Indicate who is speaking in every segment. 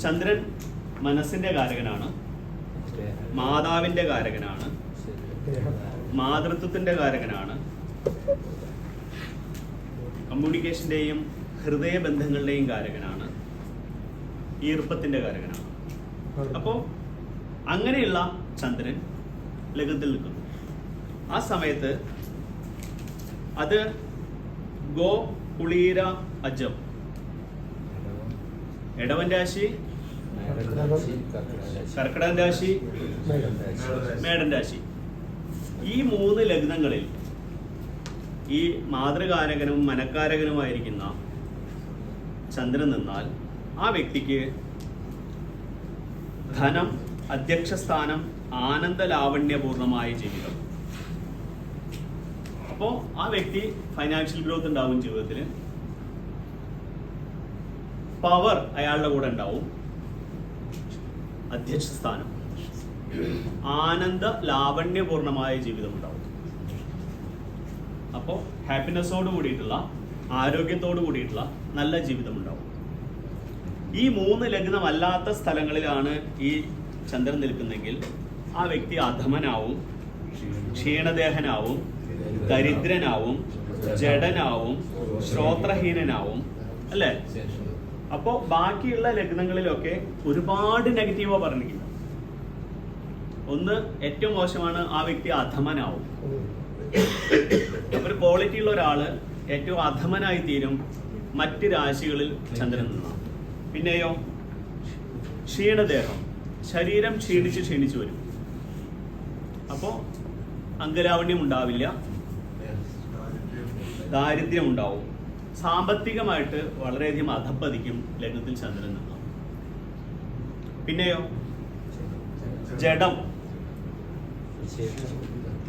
Speaker 1: ചന്ദ്രൻ മനസ്സിന്റെ കാരകനാണ്, മാതാവിന്റെ കാരകനാണ്, മാതൃത്വത്തിന്റെ കാരകനാണ്, കമ്മ്യൂണിക്കേഷന്റെയും ഹൃദയബന്ധങ്ങളുടെയും കാരകനാണ്, ഈർപ്പത്തിന്റെ കാരകനാണ്. അപ്പോൾ അങ്ങനെയുള്ള ചന്ദ്രൻ ലഗ്നത്തിൽ നിൽക്കുന്നു. ആ സമയത്ത് അത് ഗോ കുളീര അജം, ഇടവൻ രാശി, കർക്കിടകൻ രാശി, മേടൻ രാശി, ഈ 3 ലഗ്നങ്ങളിൽ ഈ മാതൃകാരകനും മനക്കാരകനുമായിരിക്കുന്ന ചന്ദ്രൻ നിന്നാൽ ആ വ്യക്തിക്ക് ധനം, അധ്യക്ഷസ്ഥാനം, ആനന്ദലാവണ്യപൂർണമായ ജീവിതം. അപ്പോൾ ആ വ്യക്തി ഫൈനാൻഷ്യൽ ഗ്രോത്ത് ഉണ്ടാവും, ജീവിതത്തിൽ പവർ അയാളുടെ കൂടെ ഉണ്ടാവും, അധ്യക്ഷസ്ഥാനം, ആനന്ദ ലാവണ്യപൂർണമായ ജീവിതം ഉണ്ടാവും. അപ്പോൾ ഹാപ്പിനെസ്സോട് കൂടിയിട്ടുള്ള, ആരോഗ്യത്തോട് കൂടിയിട്ടുള്ള നല്ല ജീവിതം ഉണ്ടാവും. ഈ 3 ലഗ്നമല്ലാത്ത സ്ഥലങ്ങളിലാണ് ഈ ചന്ദ്രൻ നിൽക്കുന്നെങ്കിൽ ആ വ്യക്തി അധമനാവും, ക്ഷീണദേഹനാവും, ദരിദ്രനാവും, ജഡനാവും, ശ്രോത്രഹീനനാവും, അല്ലേ? അപ്പോൾ ബാക്കിയുള്ള ലഗ്നങ്ങളിലൊക്കെ ഒരുപാട് നെഗറ്റീവാ പറഞ്ഞിരിക്കുന്നത്. ഒന്ന്, ഏറ്റവും മോശമാണ്, ആ വ്യക്തി അധമനാവും. ഒരു ക്വാളിറ്റി ഉള്ള ഒരാള് ഏറ്റവും അധമനായി തീരും മറ്റ് രാശികളിൽ ചന്ദ്രൻ നിന്നാണ്. പിന്നെയോ ക്ഷീണദേഹം, ശരീരം ക്ഷീണിച്ചു വരും. അപ്പോൾ അംഗലാവണ്യം ഉണ്ടാവില്ല, ദാരിദ്ര്യം ഉണ്ടാവും, സാമ്പത്തികമായിട്ട് വളരെയധികം അധപ്പതിക്കും ലഗ്നത്തിൽ ചന്ദ്രൻ നിന്നാണ്. പിന്നെയോ ജഡം,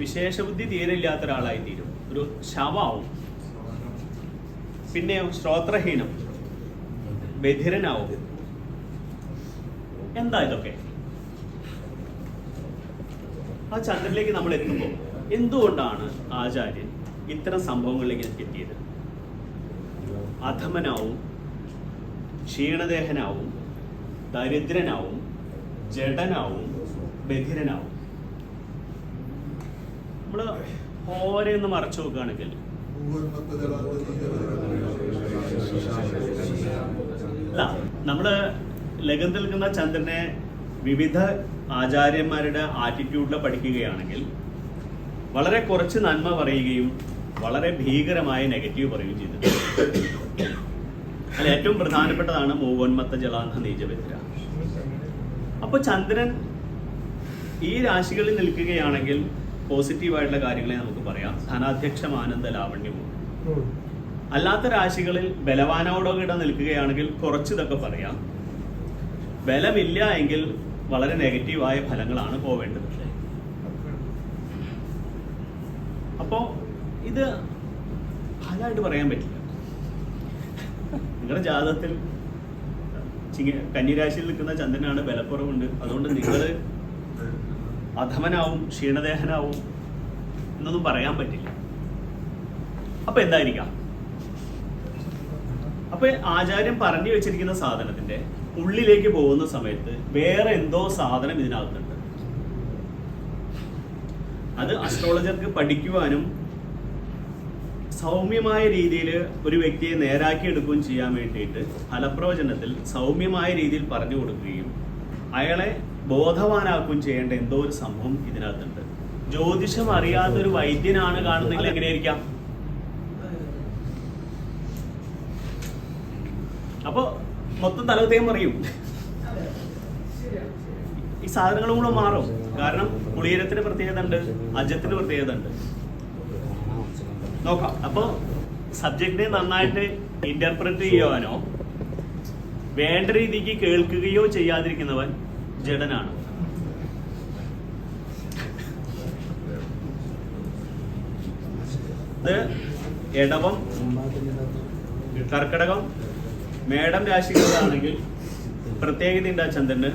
Speaker 1: വിശേഷബുദ്ധി തീരെ ഇല്ലാത്ത ഒരാളായി തീരും, ഒരു ശവമാവും. പിന്നെയോ ശ്രോത്രഹീനം, ബധിരനാവും. എന്താ ഇതൊക്കെ? ആ ചന്ദ്രനിലേക്ക് നമ്മൾ എത്തുമ്പോൾ എന്തുകൊണ്ടാണ് ആചാര്യൻ ഇത്തരം സംഭവങ്ങളിലേക്ക് എത്തിയത്? അധമനാവും, ക്ഷീണദേഹനാവും, ദരിദ്രനാവും, ജഡനാവും, ബധിരനാവും. നമ്മള് ഓരോന്ന് മറച്ചു നോക്കുകയാണെങ്കിൽ അല്ല, നമ്മള് ലഗ്നത്തിൽ നിൽക്കുന്ന ചന്ദ്രനെ വിവിധ ആചാര്യന്മാരുടെ ആറ്റിറ്റ്യൂഡിൽ പഠിക്കുകയാണെങ്കിൽ വളരെ കുറച്ച് നന്മ പറയുകയും വളരെ ഭീകരമായ നെഗറ്റീവ് പറയുകയും ചെയ്തിട്ടുണ്ട്. അതിൽ ഏറ്റവും പ്രധാനപ്പെട്ടതാണ് മൂവോന്മത്ത ജലാന്ധ നീചബദ്ര. അപ്പൊ ചന്ദ്രൻ ഈ രാശികളിൽ നിൽക്കുകയാണെങ്കിൽ പോസിറ്റീവായിട്ടുള്ള കാര്യങ്ങളെ നമുക്ക് പറയാം, ധനാധ്യക്ഷം, ആനന്ദ ലാവണ്യവും. അല്ലാത്ത രാശികളിൽ ബലവാനോടൊക്കെ നിൽക്കുകയാണെങ്കിൽ കുറച്ചിതൊക്കെ പറയാം. ബലമില്ല എങ്കിൽ വളരെ നെഗറ്റീവായ ഫലങ്ങളാണ് പോവേണ്ടത്. അപ്പോ ഇത് ഫലമായിട്ട് പറയാൻ പറ്റില്ല. നിങ്ങളുടെ ജാതകത്തിൽ കന്നിരാശിയിൽ നിൽക്കുന്ന ചന്ദ്രനാണ്, ബലക്കുറവുണ്ട്, അതുകൊണ്ട് നിങ്ങൾ അധമനാവും, ക്ഷീണദേഹനാവും എന്നൊന്നും പറയാൻ പറ്റില്ല. അപ്പൊ എന്തായിരിക്കാം? അപ്പൊ ആചാര്യൻ പറഞ്ഞു വെച്ചിരിക്കുന്ന സാധനത്തിന്റെ ഉള്ളിലേക്ക് പോകുന്ന സമയത്ത് വേറെ എന്തോ സാധനം ഇതിനകത്തുണ്ട്. അത് അസ്ട്രോളജർക്ക് പഠിക്കുവാനും സൗമ്യമായ രീതിയിൽ ഒരു വ്യക്തിയെ നേരാക്കി എടുക്കുകയും ചെയ്യാൻ വേണ്ടിയിട്ട് ഫലപ്രവചനത്തിൽ സൗമ്യമായ രീതിയിൽ പറഞ്ഞു കൊടുക്കുകയും അയാളെ ബോധവാനാക്കുകയും ചെയ്യേണ്ട എന്തോ ഒരു സംഭവം ഇതിനകത്തുണ്ട്. ജ്യോതിഷം അറിയാത്തൊരു വൈദ്യനാണ് കാണുന്നെങ്കിൽ എങ്ങനെയായിരിക്കാം? അപ്പൊ മൊത്തം തലകത്തേയും പറയും. ഈ സാധനങ്ങളും കൂടെ മാറും. കാരണം കുളീരത്തിന് പ്രത്യേകത ഉണ്ട്, അജത്തിന് പ്രത്യേകത ഉണ്ട്. നോക്കാം. അപ്പൊ സബ്ജക്റ്റിനെ നന്നായിട്ട് ഇന്റർപ്രറ്റ് ചെയ്യുവാനോ വേണ്ട രീതിക്ക് കേൾക്കുകയോ ചെയ്യാതിരിക്കുന്നവൻ ജഡനാണ്. ഇത് ഇടവം, കർക്കിടകം, മേടം രാശികളിലാണെങ്കിൽ പ്രത്യേകതയുണ്ട് ആ ചന്ദ്രന്.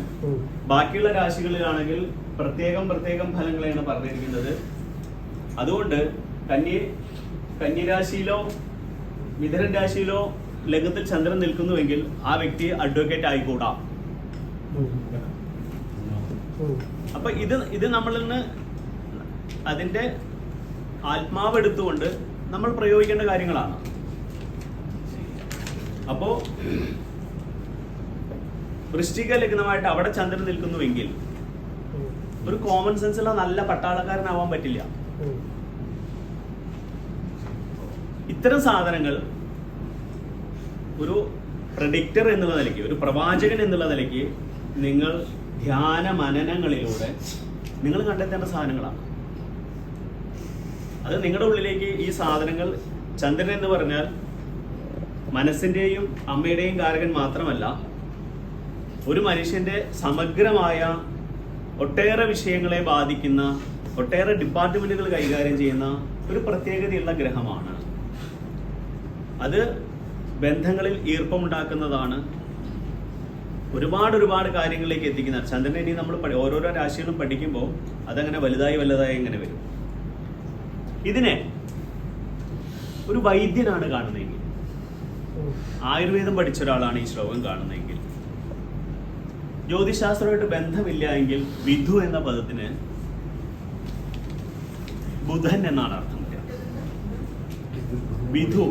Speaker 1: ബാക്കിയുള്ള രാശികളിലാണെങ്കിൽ പ്രത്യേകം ഫലങ്ങളെയാണ് പറഞ്ഞിരിക്കുന്നത്. അതുകൊണ്ട് കന്നിരാശിയിലോ മിഥുനൻ രാശിയിലോ ലഗ്നത്തിൽ ചന്ദ്രൻ നിൽക്കുന്നുവെങ്കിൽ ആ വ്യക്തി അഡ്വക്കേറ്റ് ആയിക്കൂടാ. അപ്പൊ ഇത് നമ്മളിൽ നിന്ന് അതിന്റെ ആത്മാവെടുത്തുകൊണ്ട് നമ്മൾ പ്രയോഗിക്കേണ്ട കാര്യങ്ങളാണ്. അപ്പോ വൃശ്ചിക ലഗ്നമായിട്ട് അവിടെ ചന്ദ്രൻ നിൽക്കുന്നുവെങ്കിൽ ഒരു കോമൺ സെൻസുള്ള നല്ല പട്ടാളക്കാരനാവാൻ പറ്റില്ല. ഇത്തരം സാധനങ്ങൾ ഒരു പ്രഡിക്റ്റർ എന്നുള്ള നിലയ്ക്ക്, ഒരു പ്രവാചകൻ എന്നുള്ള നിലയ്ക്ക് നിങ്ങൾ ധ്യാന മനനങ്ങളിലൂടെ നിങ്ങൾ കണ്ടെത്തേണ്ട സാധനങ്ങളാണ്. അത് നിങ്ങളുടെ ഉള്ളിലേക്ക് ഈ സാധനങ്ങൾ, ചന്ദ്രൻ എന്ന് പറഞ്ഞാൽ മനസ്സിൻ്റെയും അമ്മയുടെയും കാരകൻ മാത്രമല്ല, ഒരു മനുഷ്യന്റെ സമഗ്രമായ ഒട്ടേറെ വിഷയങ്ങളെ ബാധിക്കുന്ന, ഒട്ടേറെ ഡിപ്പാർട്ട്മെന്റുകൾ കൈകാര്യം ചെയ്യുന്ന ഒരു പ്രത്യേകതയുള്ള ഗ്രഹമാണ്. അത് ബന്ധങ്ങളിൽ ഈർപ്പമുണ്ടാക്കുന്നതാണ്, ഒരുപാട് കാര്യങ്ങളിലേക്ക് എത്തിക്കുന്ന. ചന്ദ്രനെ ഇനി നമ്മൾ ഓരോരോ രാശികളും പഠിക്കുമ്പോൾ അതങ്ങനെ വലുതായി ഇങ്ങനെ വരും. ഇതിനെ ഒരു വൈദ്യനാണ് കാണുന്നതെങ്കിൽ, ആയുർവേദം പഠിച്ച ഒരാളാണ് ഈ ശ്ലോകം കാണുന്നതെങ്കിൽ, ജ്യോതിശാസ്ത്രമായിട്ട് ബന്ധമില്ല എങ്കിൽ വിധു എന്ന പദത്തിന് ബുധൻ എന്നാണ് അർത്ഥം വരിക. വിധു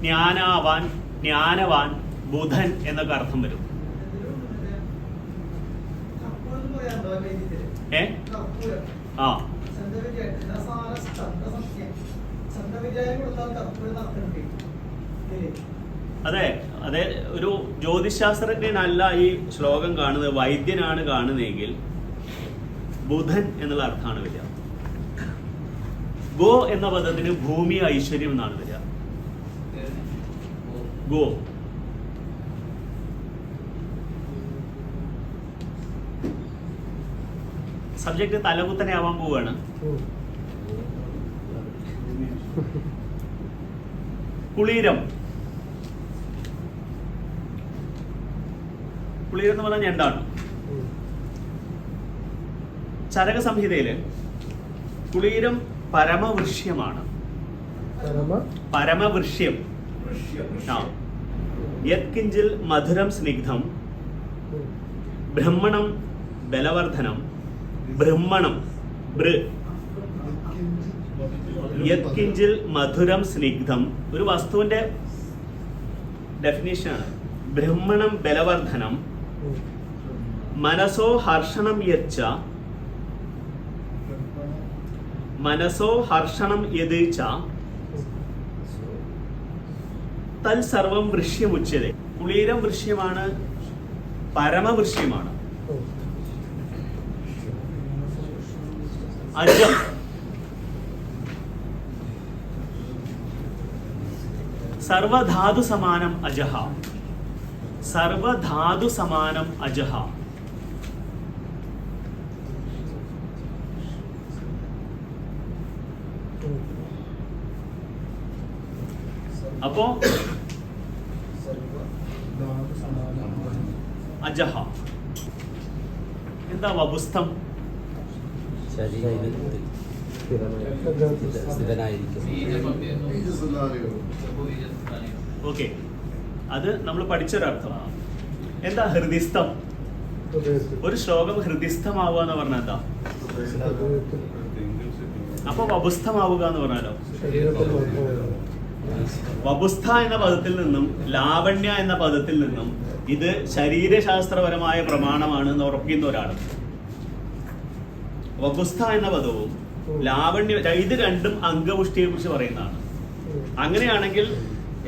Speaker 1: ജ്ഞാനവാൻ ബുധൻ എന്നൊക്കെ അർത്ഥം വരും. ആ അതെ, ഒരു ജ്യോതിശാസ്ത്രജ്ഞനല്ല ഈ ശ്ലോകം കാണുന്നത്, വൈദ്യനാണ് കാണുന്നതെങ്കിൽ ബുധൻ എന്നുള്ള അർത്ഥമാണ് വരിക. ഗോ എന്ന പദത്തിന് ഭൂമി ഐശ്വര്യം എന്നാണ് വരിക. ഗോ. സബ്ജക്ട് തലകുത്തനെ ആവാൻ പോവുകയാണ്. കുളീരം. കുളീരം എന്ന് പറഞ്ഞാൽ ഞണ്ടാണ്. ചരക സംഹിതയില് കുളീരം പരമവൃഷ്യമാണ്. പരമവൃഷ്യം. യത്കിഞ്ചിൽ മധുരം സ്നിഗ്ധം ബ്രഹ്മണം ബലവർദ്ധനം. ബ്രഹ്മണം യത്കിഞ്ചിൽ മധുരം സ്നിഗ്ധം ഒരു വസ്തുവിന്റെ ഡെഫിനിഷനാണ്. ബ്രഹ്മണം ബലവർദ്ധനം. മനസോ ഹർഷണം യച്ച. മനസോ ഹർഷണം യതിച്ച തൽ സർവം വൃഷ്യമുച്യതേ. കുളീരം വൃഷ്യമാണ്, പരമവൃഷ്യമാണ്. അജം. സർവധാതു സമാനം അജഹ. സർവധാതു സമാനം അജഹ. അപ്പോ അജഹ എന്താ? വപുസ്ഥം. ഓക്കെ, അത് നമ്മൾ പഠിച്ചൊരർത്ഥമാണ്. എന്താ ഹൃദിസ്ഥം? ഒരു ശ്ലോകം ഹൃദിസ്ഥമാവുക എന്ന് പറഞ്ഞാൽ എന്താ? അപ്പൊ വപുസ്ഥമാവുക എന്ന് പറഞ്ഞാലോ? വപുസ്ഥ എന്ന പദത്തിൽ നിന്നും ലാവണ്യ എന്ന പദത്തിൽ നിന്നും ഇത് ശരീരശാസ്ത്രപരമായ പ്രമാണമാണ് എന്ന് ഉറപ്പിക്കുന്ന ഒരാൾ. വപുസ്ഥ എന്ന പദവും ലാവണ്യ, ഇത് രണ്ടും അംഗപുഷ്ടിയെ കുറിച്ച് പറയുന്നതാണ്. അങ്ങനെയാണെങ്കിൽ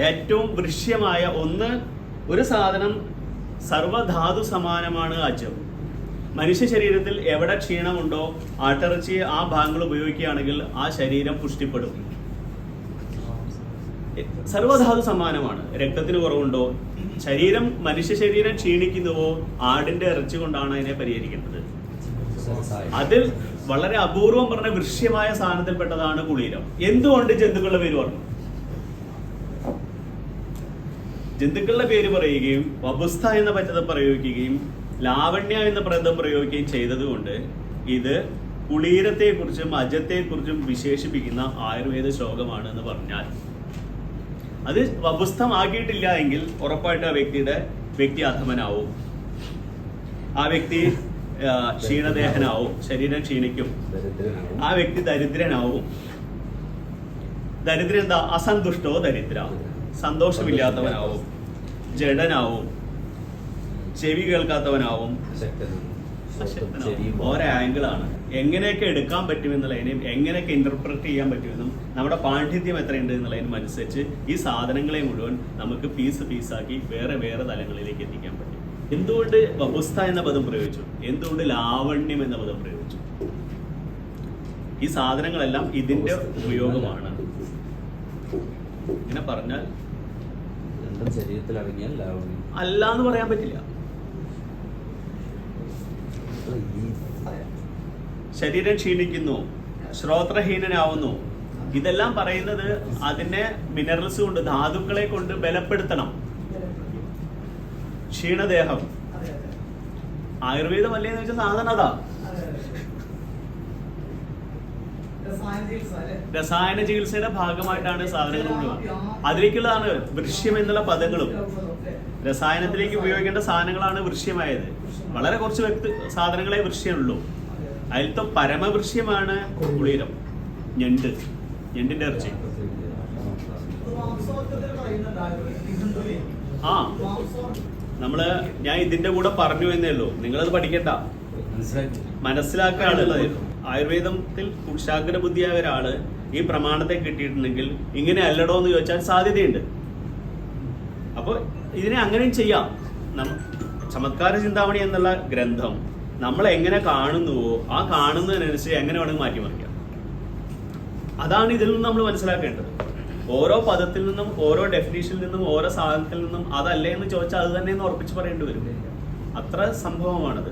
Speaker 1: ഏറ്റവും വൃശ്യമായ ഒന്ന്, ഒരു സാധനം സർവധാതു സമാനമാണ് അജം. മനുഷ്യ ശരീരത്തിൽ എവിടെ ക്ഷീണമുണ്ടോ ആട്ടിറച്ചി ആ ഭാഗങ്ങൾ ഉപയോഗിക്കുകയാണെങ്കിൽ ആ ശരീരം പുഷ്ടിപ്പെടും. സർവധാതു സമാനമാണ്. രക്തത്തിന് കുറവുണ്ടോ, മനുഷ്യ ശരീരം ക്ഷീണിക്കുന്നുവോ ആടിന്റെ ഇറച്ചി കൊണ്ടാണ് അതിനെ പരിഹരിക്കേണ്ടത്. അതിൽ വളരെ അപൂർവം പറഞ്ഞ വൃശ്യമായ സാധനത്തിൽപ്പെട്ടതാണ് കുളീരം. എന്തുകൊണ്ട് ജന്തുക്കളുടെ പേര് പറഞ്ഞു? ജന്തുക്കളുടെ പേര് പറയുകയും വപുസ്ഥ എന്ന പദ്ധതി പ്രയോഗിക്കുകയും ലാവണ്യ എന്ന പദം പ്രയോഗിക്കുകയും ചെയ്തതുകൊണ്ട് ഇത് കുളീരത്തെക്കുറിച്ചും അജത്തെക്കുറിച്ചും വിശേഷിപ്പിക്കുന്ന ആയുർവേദ ശ്ലോകമാണ് എന്ന് പറഞ്ഞാൽ, അത് വപുസ്ഥമാക്കിയിട്ടില്ല എങ്കിൽ ഉറപ്പായിട്ട് ആ വ്യക്തി അധമനാവും. ആ വ്യക്തി ക്ഷീണദേഹനാവും, ശരീരം ക്ഷീണിക്കും. ആ വ്യക്തി ദരിദ്രനാവും. ദരിദ്രൻ എന്താ? അസന്തുഷ്ടോ ദരിദ്ര, സന്തോഷമില്ലാത്തവനാവും, ജഡനാവും, ചെവി കേൾക്കാത്തവനാവും, ഓരോ ആംഗിളാണ്. എങ്ങനെയൊക്കെ എടുക്കാൻ പറ്റുമെന്നുള്ളതിനും എങ്ങനെയൊക്കെ ഇന്റർപ്രറ്റ് ചെയ്യാൻ പറ്റുമെന്നും നമ്മുടെ പാണ്ഡിത്യം എത്രയുണ്ട് എന്നുള്ളതിനും അനുസരിച്ച് ഈ സാധനങ്ങളെ മുഴുവൻ നമുക്ക് പീസാക്കി വേറെ വേറെ തലങ്ങളിലേക്ക് എത്തിക്കാൻ പറ്റും. എന്തുകൊണ്ട് വപുസ്ത എന്ന പദം പ്രയോഗിച്ചു? എന്തുകൊണ്ട് ലാവണ്യം എന്ന പദം പ്രയോഗിച്ചു? ഈ സാധനങ്ങളെല്ലാം ഇതിന്റെ ഉപയോഗമാണ്. ഇങ്ങനെ പറഞ്ഞാൽ
Speaker 2: ശരീരത്തിൽ അടങ്ങിയാൽ ലാവണ്യം
Speaker 1: അല്ല എന്ന് പറയാൻ പറ്റില്ല. ശരീരം ക്ഷീണിക്കുന്നു, ശ്രോത്രഹീനനാവുന്നു, ഇതെല്ലാം പറയുന്നത് അതിനെ മിനറൽസ് കൊണ്ട്, ധാതുക്കളെ കൊണ്ട് ബലപ്പെടുത്തണം. ക്ഷീണദേഹം ആയുർവേദം അല്ലേന്ന് വെച്ചാൽ സാധനം അതാ. രസായന ചികിത്സയുടെ ഭാഗമായിട്ടാണ് സാധനങ്ങൾ മുഴുവൻ. അതിലേക്കുള്ളതാണ് വൃഷ്യം എന്നുള്ള പദങ്ങളും. രസായനത്തിലേക്ക് ഉപയോഗിക്കേണ്ട സാധനങ്ങളാണ് വൃഷ്യമായത്. വളരെ കുറച്ച് സാധനങ്ങളെ വൃഷ്യമുള്ളൂ. അതിലത്തെ പരമവൃഷ്യമാണ് കുളീരം, ഞണ്ടിന്റെ ഇറച്ചി. ഞാൻ ഇതിന്റെ കൂടെ പറഞ്ഞു എന്നേ ഉള്ളൂ, നിങ്ങളത് പഠിക്കണ്ട, മനസ്സിലാക്കാനുള്ളത്. ആയുർവേദത്തിൽ കുശാഗ്ര ബുദ്ധിയായ ഒരാള് ഈ പ്രമാണത്തെ കിട്ടിയിട്ടുണ്ടെങ്കിൽ ഇങ്ങനെ അല്ലടോ എന്ന് ചോദിച്ചാൽ സാധ്യതയുണ്ട്. അപ്പൊ ഇതിനെ അങ്ങനെയും ചെയ്യാം. ചമത്കാര ചിന്താമണി എന്നുള്ള ഗ്രന്ഥം നമ്മൾ എങ്ങനെ കാണുന്നുവോ ആ കാണുന്നതിനനുസരിച്ച് എങ്ങനെ വേണമെങ്കിൽ മാറ്റിമറിക്കാം. അതാണ് ഇതിൽ നിന്ന് നമ്മൾ മനസ്സിലാക്കേണ്ടത്. ഓരോ പദത്തിൽ നിന്നും ഓരോ ഡെഫിനേഷനിൽ നിന്നും ഓരോ സാധനത്തിൽ നിന്നും അതല്ലേ എന്ന് ചോദിച്ചാൽ അത് തന്നെ എന്ന് ഉറപ്പിച്ച് പറയേണ്ടി വരും. അത്ര സംഭവമാണത്.